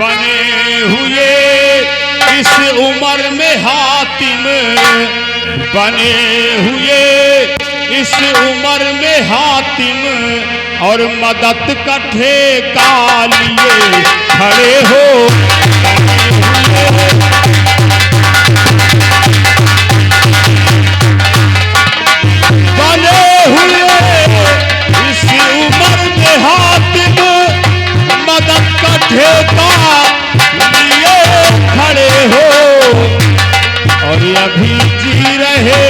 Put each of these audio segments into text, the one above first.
बने हुए इस उम्र में हातिम, बने हुए इस उम्र में हातिम, और मदद का ठेका लिए खड़े हो। बने हुए इस उम्र में हातिम, मदद का ठेका लिए खड़े हो। और अभी जी रहे,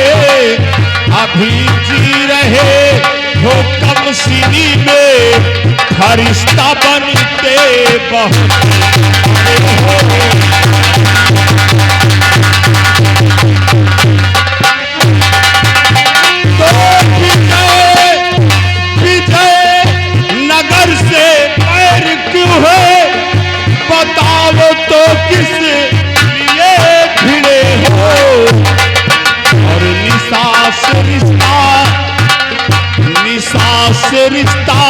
अभी जी रहे हो कम सीनी में, फरिश्ता बनते बहुत हो। तो विजय नगर से पैर क्यों है, बताओ तो किस लिए भिड़े हो। और निशा से रिश्ता, निशा से रिश्ता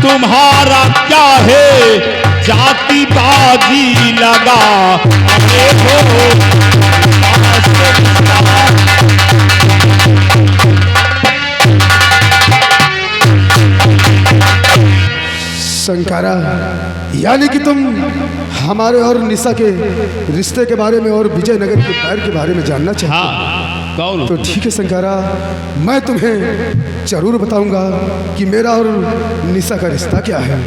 तुम्हारा क्या है, जाति बाजी लगा अरे हो। निशा से रिश्ता शंकरा, यानी कि तुम हमारे और निशा के रिश्ते के बारे में और विजयनगर के पैर के बारे में जानना चाहते हो? हाँ, कौन? तो ठीक है शंकरा, मैं तुम्हें जरूर बताऊंगा कि मेरा और निशा का रिश्ता क्या है।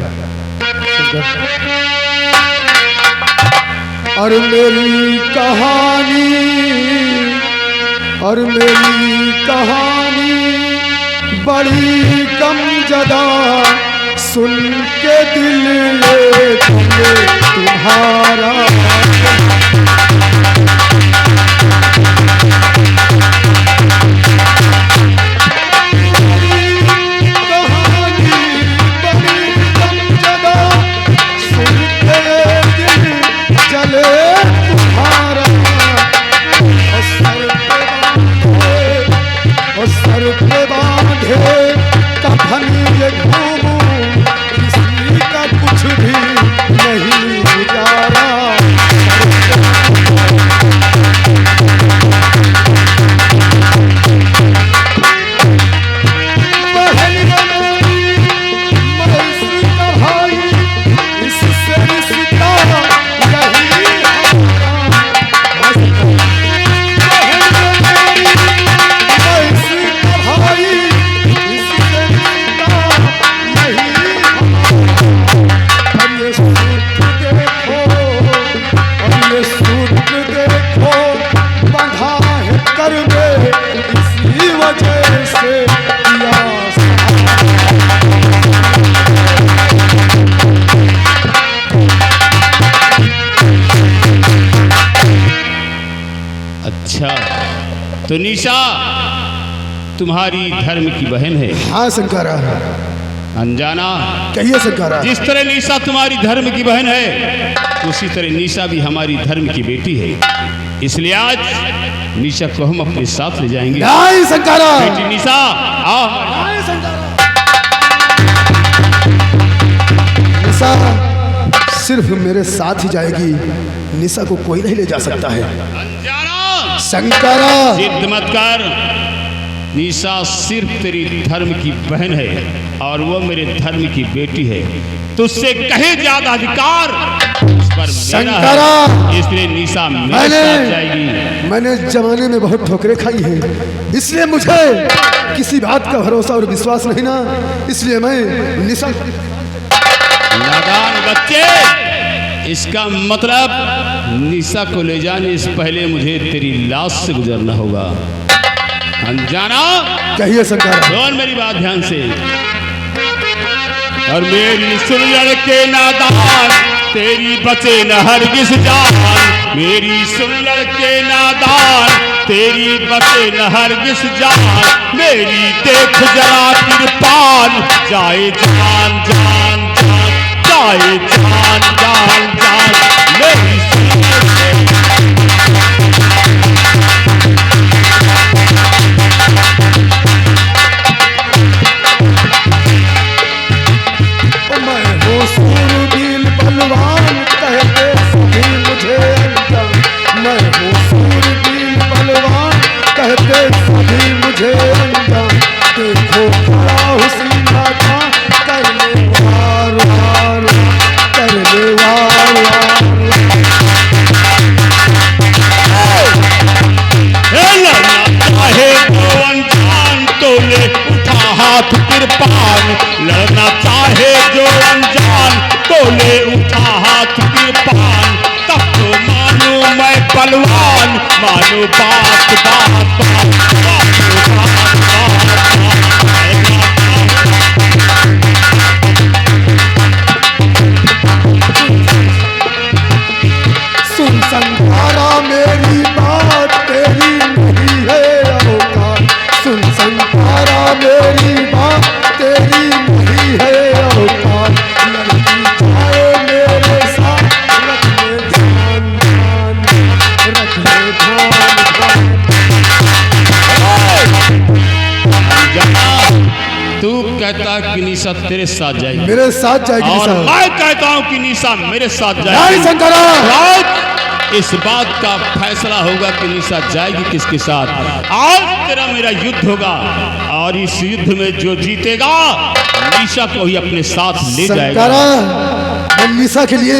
और मेरी कहानी, और मेरी कहानी बड़ी गमज़दा, सुन के दिल ले तुम्हारा। तो निशा तुम्हारी धर्म की बहन है? हाँ शंकरा। अनजाना, कहिए शंकरा। जिस तरह निशा तुम्हारी धर्म की बहन है, उसी तरह निशा भी हमारी धर्म की बेटी है। इसलिए आज निशा को हम अपने साथ ले जाएंगे। नहीं शंकरा। बेटी निशा आओ। निशा सिर्फ मेरे साथ ही जाएगी, निशा को कोई नहीं ले जा सकता है। अनजाना, शंकरा जिद मत कर। निशा सिर्फ तेरी धर्म की बहन है और वो मेरे धर्म की बेटी है। तुझसे कहीं ज्यादा अधिकार उस पर मेरा है। इसलिए निशा मेरे साथ जाएगी। मैंने जमाने में बहुत ठोकरें खाई हैं, इसलिए मुझे किसी बात का भरोसा और विश्वास नहीं ना, इसलिए मैं निशा। नादान बच्चे, इसका मतलब निशा को ले जाने से पहले मुझे तेरी लाश से गुजरना होगा। अनजाना, कहिए शंकरा। सुन मेरी बात ध्यान से। और मेरी सुन लड़के नादान, तेरी बचे न हरगिज़ जान। मेरी सुन लड़के नादान, तेरी बचे न हरगिज़ जान। मेरी देख जरा कृपान, जाए जान जान जान, जाए जान जान जान। मेरी सुन सूरबीर बलवान कहता मानो बात बात सुन संकारा मेरी बात तेरी नहीं है औकात, सुन संकारा मेरी बात तेरी नहीं है औकात, लड़की जाए मेरे साथ रख ले ध्यान ध्यान, रख ले ध्यान ध्यान। तू कहता कि निशा तेरे साथ जाएगी, मेरे साथ जाएगी और निशा। मैं कहता हूँ कि निशा मेरे साथ नहीं जाएगी। संकारा, आज इस बात का फैसला होगा कि निशा जाएगी किसके साथ। आज तेरा मेरा युद्ध होगा और इस युद्ध में जो जीतेगा निशा को ही अपने साथ ले जाएगा। संकारा, मैं निशा के लिए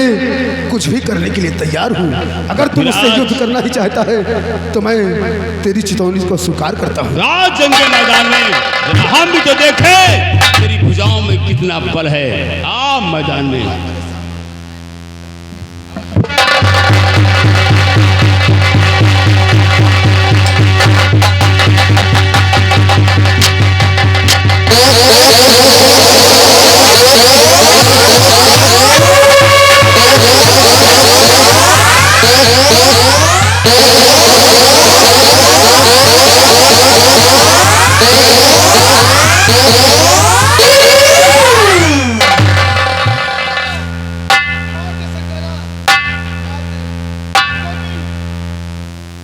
कुछ भी करने के लिए तैयार हूँ। अगर तुम उससे युद्ध करना ही चाहता है तो मैं तेरी चितौनी को स्वीकार करता हूँ। राज जंग के मैदान में जरा हम भी तो देखें तेरी भुजाओं में कितना बल है। आ मैदान में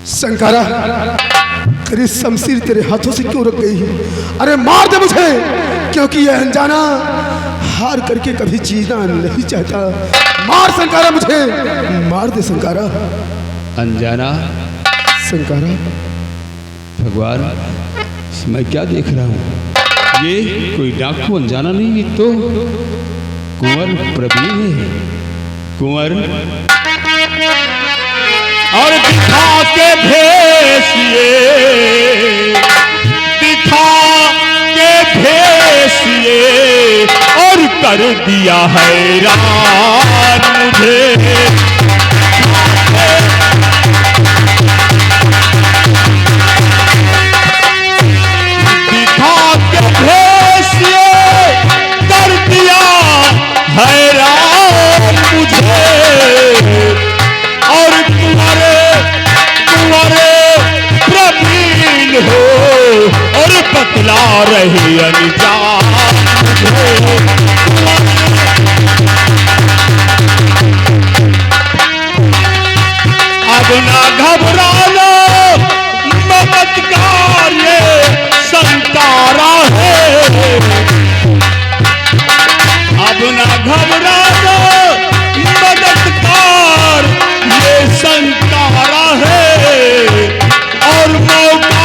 संकारा, तेरी शमशीर तेरे हाथों से क्यों रख गई है? अरे मार दे मुझे, क्योंकि यह अनजाना हार करके कभी जीना नहीं चाहता। मार संकारा, मुझे मार दे संकारा। अनजाना संकारा, भगवान मैं क्या देख रहा हूँ? ये कोई डाकू अनजाना नहीं, ये तो कुंवर प्रवीण है। कुंवर और दिखा के भेसिए, दिखा के भेसिए और कर दिया हैरान मुझे। दिखा के भेसिए कर दिया हैरान मुझे। और तुम्हारे प्रवीण हो और बतला रहे अनजान मुझे। अब ना घबराना मददगार ये संकारा है। अब ना घबराना मददगार ये संकारा है। और मौका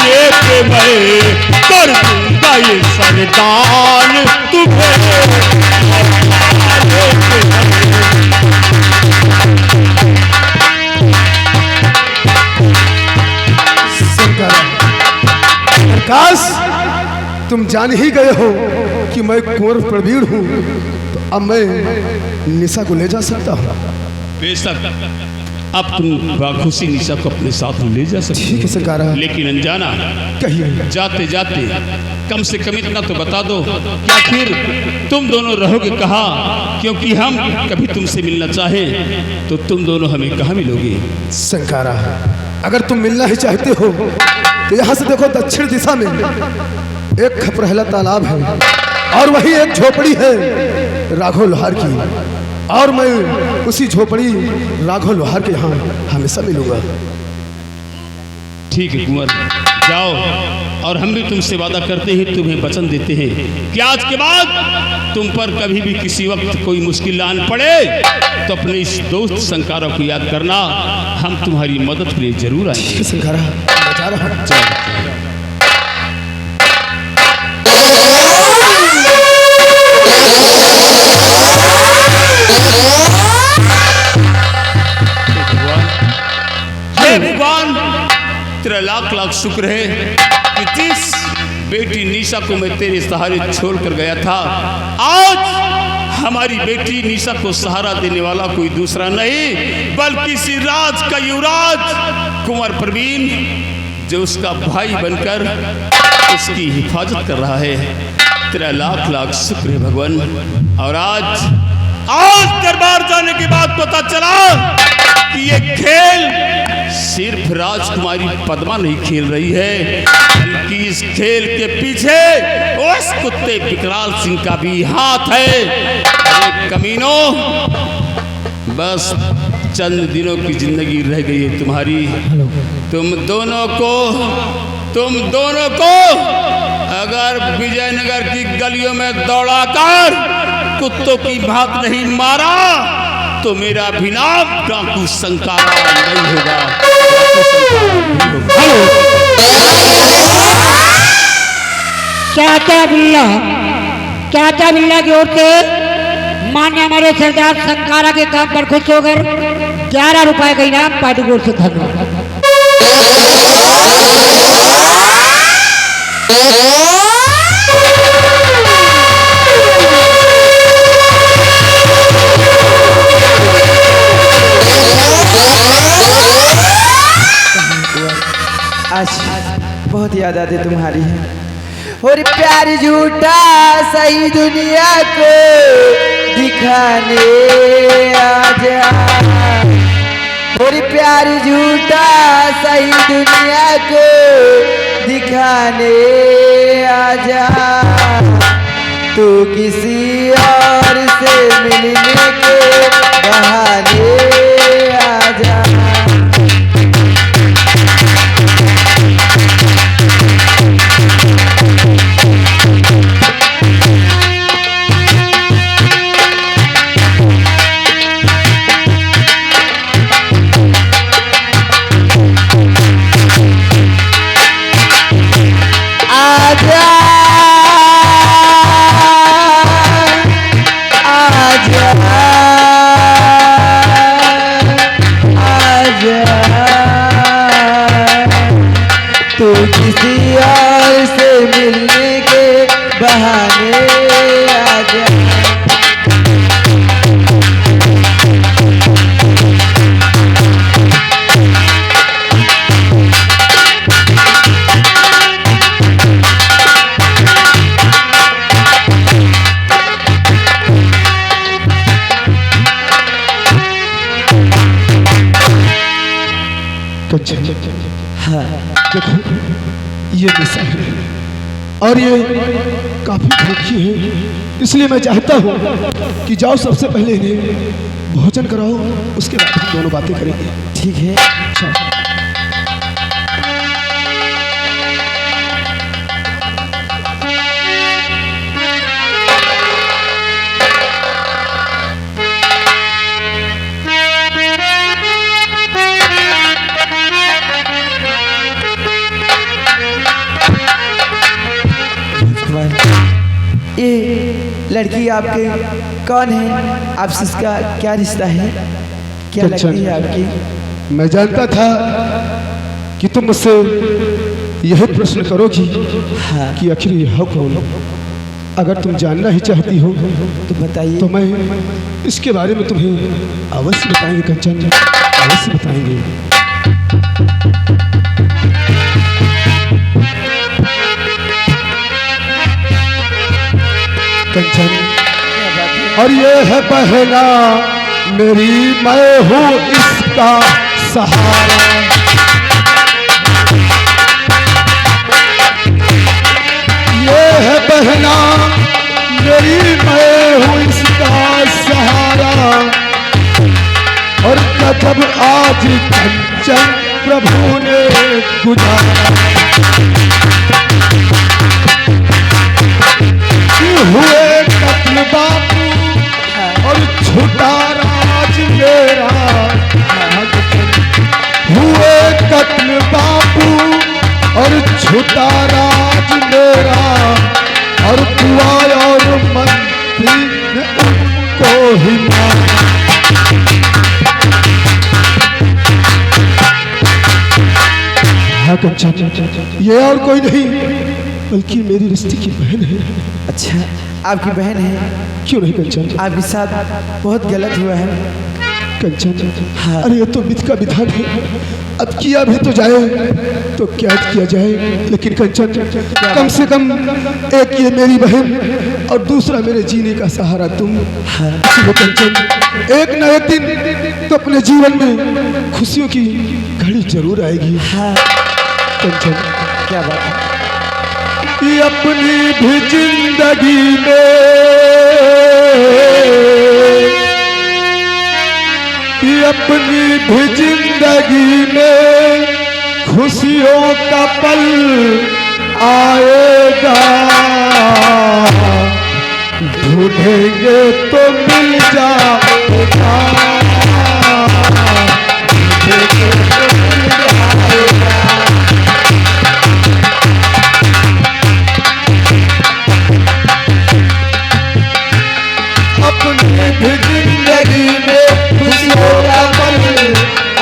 ये पे मैं कर दूंगा ये सरदार तुम्हें। प्रकाश, तुम जान ही गए हो कि मैं कुंवर प्रवीण हूँ, तो अब मैं निशा को ले जा सकता हूँ। बेशक अब तुम बाखुशी निशा को अपने साथ ले जा सकते हो। ठीक है संकारा। लेकिन अनजाना, कहिए। जाते जाते कम से कम इतना तो बता दो कि आखिर तुम दोनों रहोगे कहाँ? क्योंकि हम कभी तुमसे मिलना चाहें तो तुम दोनों हमें कहाँ मिलोगे? संकारा, अगर तुम मिलना ही चाहते हो तो यहाँ से देखो, दक्षिण दिशा में एक खपरहला तालाब है और वही एक झोपड़ी है राघव लोहार की, और मैं उसी झोपड़ी राघव लोहार के यहाँ हमेशा मिलूंगा। ठीक है कुंवर, जाओ। और हम भी तुमसे वादा करते हैं, तुम्हें वचन देते हैं कि आज के बाद तुम पर कभी भी किसी वक्त कोई मुश्किल आन पड़े तो अपने इस दोस्त संकारा को याद करना। हम तुम्हारी मदद के लिए जरूर आएंगे। संकारा, मैं जा रहा हूं। भगवान तेरा लाख लाख शुक्र है कि जिस बेटी निशा को मैं तेरे सहारे छोड़ कर गया था, आज हमारी बेटी निशा को सहारा देने वाला कोई दूसरा नहीं बल्कि इसी राज का युवराज कुंवर प्रवीण, जो उसका भाई बनकर उसकी हिफाजत कर रहा है। तेरा लाख लाख शुक्र है भगवान। और आज दरबार जाने के बाद पता चला कि ये खेल सिर्फ राजकुमारी पद्मा नहीं खेल रही है, बल्कि इस खेल के पीछे उस कुत्ते विकराल सिंह का भी हाथ है। अरे कमीनों, बस चंद दिनों की जिंदगी रह गई है तुम्हारी। तुम दोनों को अगर विजयनगर की गलियों में दौड़ाकर कुत्तों की भांति नहीं मारा तो मेरा भी नाम डाकू संकारा नहीं होगा। चाचा बिल्ला की ओर से मान्य हमारे सरदार संकारा के काम पर खुश होकर 11 रुपए का इनाम पार्टी की ओर से धन्यवाद। आज बहुत याद आती तुम्हारी है। और प्यार झूठा सही दुनिया को दिखाने आजा, और प्यार झूठा सही दुनिया को दिखाने आजा। तू किसी और से मिलने के बहाने आजा। तो किसी और से मिलने के बहाने आजा। हाँ देखो, ये निशा है और ये काफी भूखी है, इसलिए मैं चाहता हूँ कि जाओ सबसे पहले इन्हें भोजन कराओ, उसके बाद हम दोनों बातें करेंगे। ठीक है। अच्छा। ये लड़की आपके कौन है? आपसे इसका क्या रिश्ता है? क्या लगती है आपकी? मैं जानता था कि तुम मुझसे यही प्रश्न करोगी। हाँ। कि आखिर यह कौन? अगर तुम जानना ही चाहती हो तो बताइए। तो मैं इसके बारे में तुम्हें अवश्य बताएंगे कंचन, अवश्य बताएंगे। कंचन, और ये है बहना मेरी, मैं हूँ इसका सहारा। ये है बहना मेरी, मैं हूँ इसका सहारा। और गजब आज कंचन प्रभु ने गुजारा। हुए कत्ल बापू और छुटा राज मेरा। हुए कत्ल बापू और छुटा राज मेरा। और बुआ और मंत्री ने उनको ही मारा। हाँ कंचन, ये और कोई नहीं बल्कि मेरी रिश्ते की बहन है। अच्छा, आपकी बहन है, क्यों नहीं कंचन? आपके साथ बहुत गलत हुआ है कंचन, हाँ। अरे ये तो विधि का विधान है, अब किया भी तो जाए, तो क्या किया जाए। लेकिन कंचन, कम से कम एक ये मेरी बहन और दूसरा मेरे जीने का सहारा तुम। सुनो कंचन, एक न एक दिन तो अपने जीवन में खुशियों की घड़ी जरूर आएगी। हाँ। कंचन, क्या बात है? ये अपनी भी जिंदगी में, ये अपनी भी जिंदगी में खुशियों का पल आएगा, ढूंढेंगे तो मिल जाएगा, ढूंढेंगे तो मिल जाएगा। अपनी भी जिंदगी में खुशियों का पल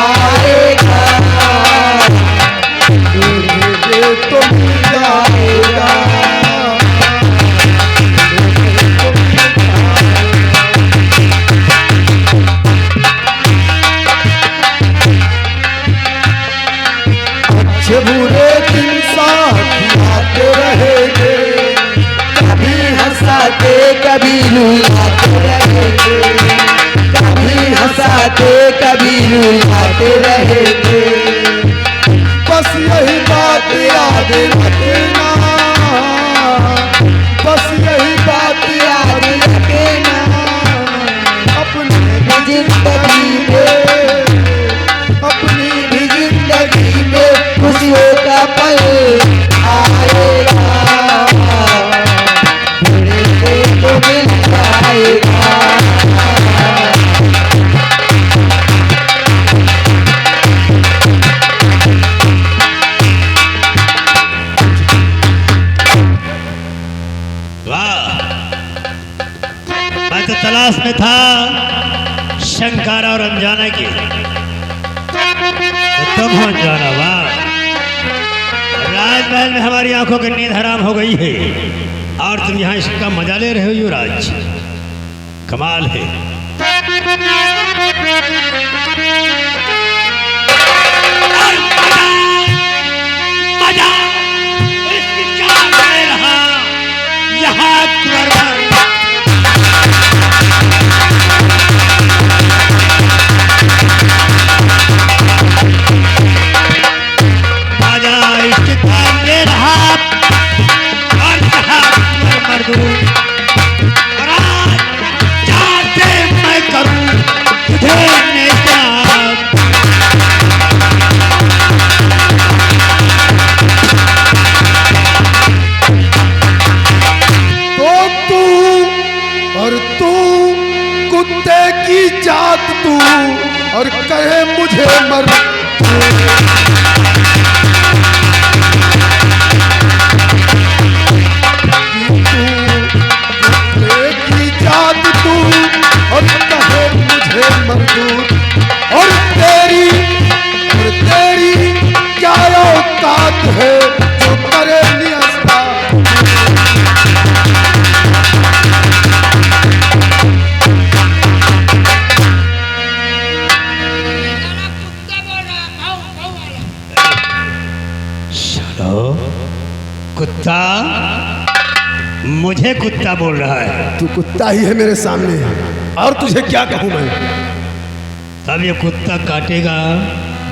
आएगा, ढूंढेंगे तो मिल जाएगा। अच्छे बुरे दिन साथ आते रहेंगे, कभी हंसाते कभी रुलाते रहेंगे, कभी हंसाते कभी रुलाते रहेंगे। बस यही बात याद रखना, बस यही बात याद रखना, अपनी भी जिंदगी में, अपनी भी जिंदगी में खुशियों का पल आएगा, तो मिल जाएगा। वाह, मैं तो तलाश में था शंकर और अनजाना की, तो तुम हो अनजाना। वाह, राजमहल में हमारी आंखों की नींद हराम हो गई है और तुम यहाँ इसका मजा ले रहे हो युवराज, कमाल है। मजा इसकी जान ले रहा यहाँ कुंवर। मजा इसकी जान ले रहा और यहाँ मर्दू, और आज चाहते मैं करूं तुझे निजात। तो तू और तू कुत्ते की जात तू, और कहे मुझे मर की जात तू, और कहे मुझे मरदूत, और तेरी क्या औकात है जो करे नियस्ता। चलो, कुत्ता मुझे कुत्ता बोल रहा है। तू कुत्ता ही है मेरे सामने, और तुझे क्या कहूं मैं। तब ये कुत्ता काटेगा,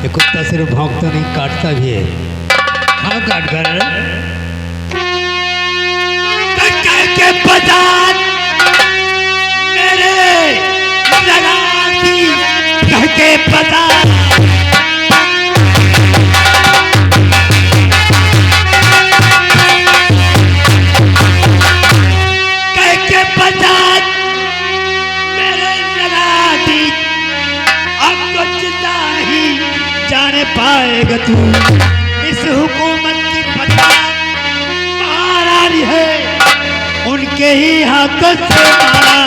ये कुत्ता सिर्फ भौंकता नहीं काटता भी है। हाँ, काट कर के बजान मेरे लगाती कह के बजान। पाएगा तू इस हुकूमत की महारानी है, उनके ही हाथों से मारा।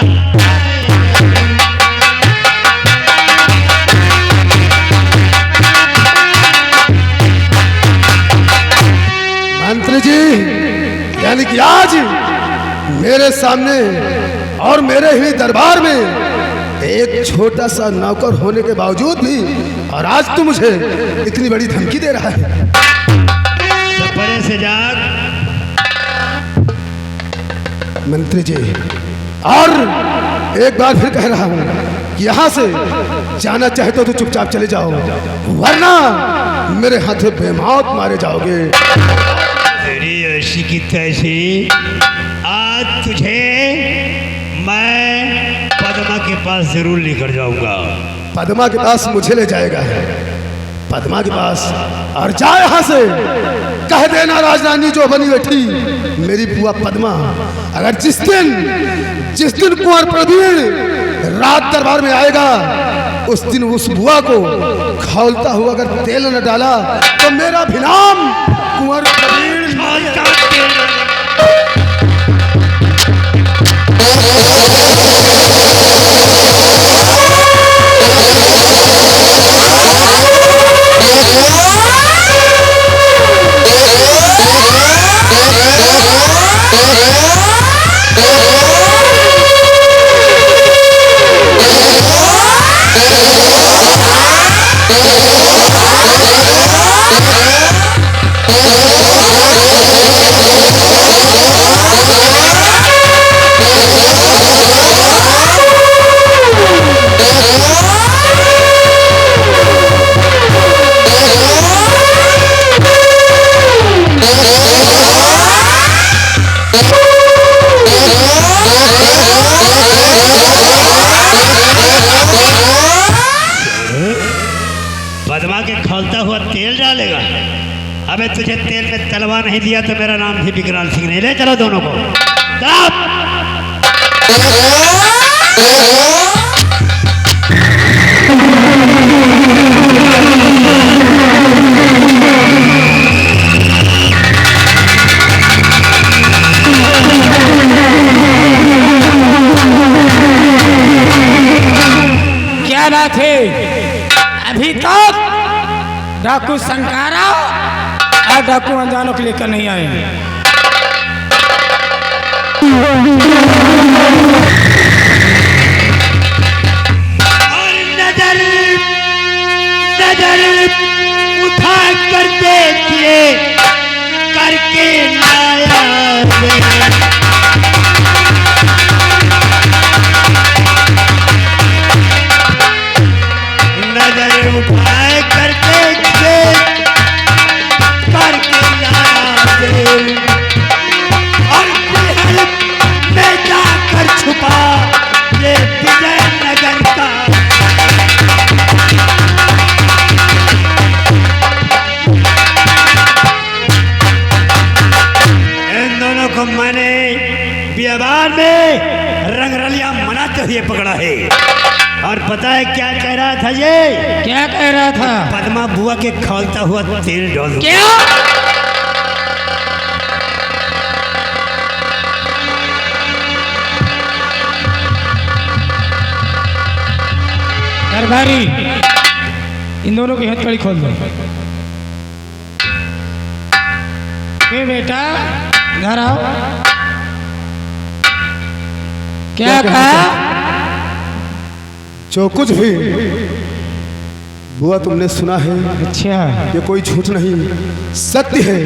मंत्री जी, यानी कि आज मेरे मेरे सामने और मेरे ही दरबार में एक छोटा सा नौकर होने के बावजूद भी और आज तू मुझे इतनी बड़ी धमकी दे रहा है। परे से जाग मंत्री जी, और एक बार फिर कह रहा हूं कि यहाँ से जाना चाहे तो चुपचाप चले जाओ, वरना मेरे हाथे बेमौत मारे जाओगे। तेरी ऐसी की तैसी, आज तुझे मैं पद्मा के पास जरूर लेकर जाऊंगा। पद्मा के पास मुझे ले जाएगा, पद्मा के पास, और जा यहाँ से। कह देना राजरानी जो बनी बैठी मेरी बुआ पद्मा, अगर जिस दिन कुंवर प्रवीण रात दरबार में आएगा, उस दिन उस बुआ को खौलता हुआ अगर तेल न डाला तो मेरा भी नाम कुंवर प्रवीण। पद्मा के खौलता हुआ तेल डालेगा। अबे तुझे तेल में तलवा नहीं दिया तो मेरा नाम भी विकराल सिंह नहीं। ले चलो दोनों को। क्या बात है, अभी तक डाकू संकारा और डाकू अनजानों को लेकर नहीं आए। और नजर उठा कर देखिए, करके लाया नजर उठाए कर देखिए, करके लाया और महल में जाकर छुपा ये विजयनगर का। इन दोनों को मैंने बियाबान में रंगरलिया मनाते हुए पकड़ा है। और पता है क्या कह रहा था ये? क्या कह रहा था? पद्मा बुआ के खौलता हुआ तेल डाल। क्या? दरबारी, इन दोनों की हथकड़ी खोल दो। बेटा घर आओ। क्या कहा? जो कुछ भी बुआ तुमने सुना है, अच्छा, ये कोई झूठ नहीं, सत्य है।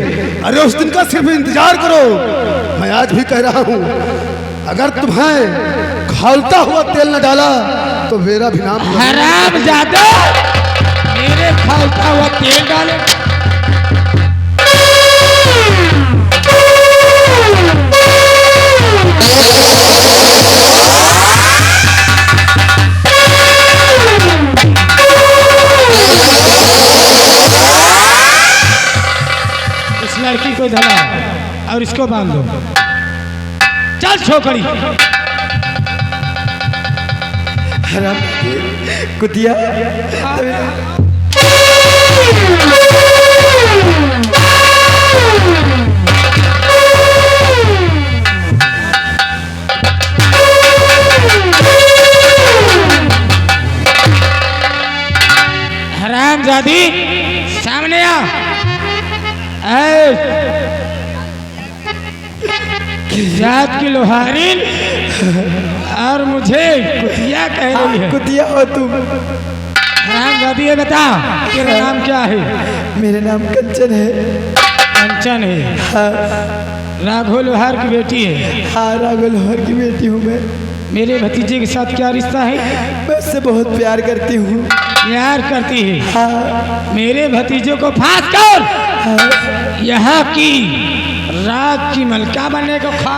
अरे उस दिन का सिर्फ इंतजार करो। मैं आज भी कह रहा हूँ, अगर तुम्हें खौलता हुआ तेल न डाला तो मेरा भी नाम हरामजादा, मेरे खौलता हुआ तेल डाले। इस लड़की को धला और इसको बांध दो। चल छोकरी। कुतिया, हरामजादी, सामने आ। जात की लोहारिन और मुझे कुतिया कह रही है। कुतिया हो तुम। नाम गादिए बता, तेरा नाम क्या है? मेरा नाम कंचन है। कंचन है। हाँ राघव लोहार की बेटी है। हाँ, राघव लोहार की बेटी हूँ मैं। मेरे भतीजे के साथ क्या रिश्ता है? मैं उससे बहुत प्यार करती हूँ। प्यार करती है? हाँ। मेरे भतीजे को फांस कर यहाँ की रात की मलका बनने को खा।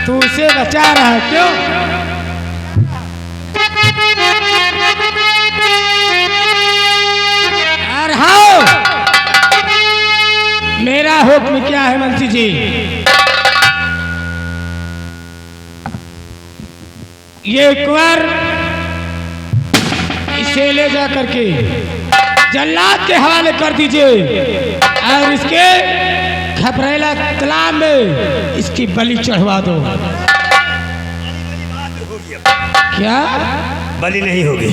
तू उसे बचा रहा है क्यों? और हाँ, मेरा हुक्म क्या है मंत्री जी? ये कुंवर इसे ले जा करके जल्लाद के हवाले कर दीजिए और इसके खपरेला तालाब में इसकी बलि चढ़वा दो। क्या बलि नहीं होगी?